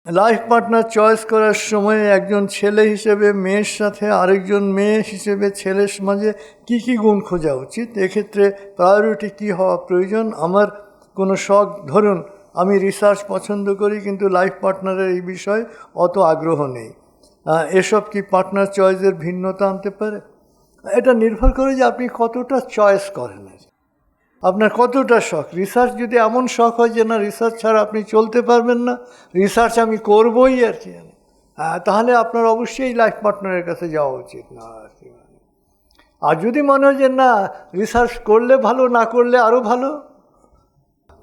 Life partner choice করার সময় একজন ছেলে হিসেবে মেয়ের সাথে আরেকজন মেয়ে হিসেবে ছেলের মাঝে কী কী গুণ খোঁজা উচিত, এক্ষেত্রে প্রায়োরিটি কী হওয়া প্রয়োজন? আমার কোনো শখ, ধরুন আমি রিসার্চ পছন্দ করি কিন্তু লাইফ পার্টনারের এই বিষয়ে অত আগ্রহ নেই, এসব কি পার্টনার চয়েসের ভিন্নতা আনতে পারে? এটা নির্ভর করে যে আপনি কতটা চয়েস করেন, আপনার কতটা শখ। রিসার্চ যদি এমন শখ হয় যে না, রিসার্চ ছাড়া আপনি চলতে পারবেন না, রিসার্চ আমি করবই আর কি, তাহলে আপনার অবশ্যই লাইফ পার্টনারের কাছে যাওয়া উচিত না আর কি। আর যদি মনে হয় যে না, রিসার্চ করলে ভালো, না করলে আরও ভালো,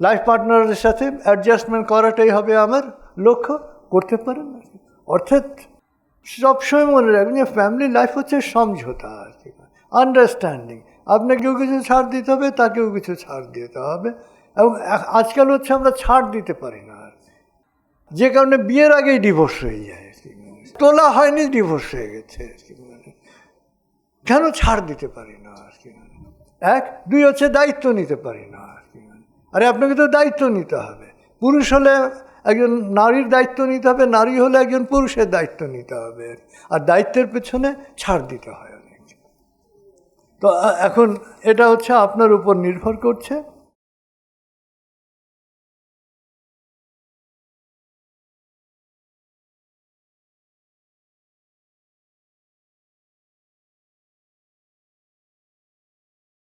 লাইফ পার্টনারের সাথে অ্যাডজাস্টমেন্ট করাটাই হবে আমার লক্ষ্য, করতে পারেন আর কি। অর্থাৎ সবসময় মনে রাখবেন যে ফ্যামিলি লাইফ হচ্ছে সমঝোতা আর কি, আন্ডারস্ট্যান্ডিং। আপনাকেও কিছু ছাড় দিতে হবে, তাকেও কিছু ছাড় দিতে হবে। এবং আজকাল হচ্ছে আমরা ছাড় দিতে পারি না, যে কারণে বিয়ের আগেই ডিভোর্স হয়ে যায় আর কি, তোলা হয়নি ডিভোর্স হয়ে গেছে আর কি। কেন ছাড় দিতে পারি না আর কি? এক, দুই হচ্ছে দায়িত্ব নিতে পারি না আর কি। আরে আপনাকে তো দায়িত্ব নিতে হবে। পুরুষ হলে একজন নারীর দায়িত্ব নিতে হবে, নারী হলে একজন পুরুষের দায়িত্ব নিতে হবে, আর দায়িত্বের পেছনে ছাড় দিতে হয় অনেক। তো এখন এটা হচ্ছে আপনার উপর নির্ভর করছে।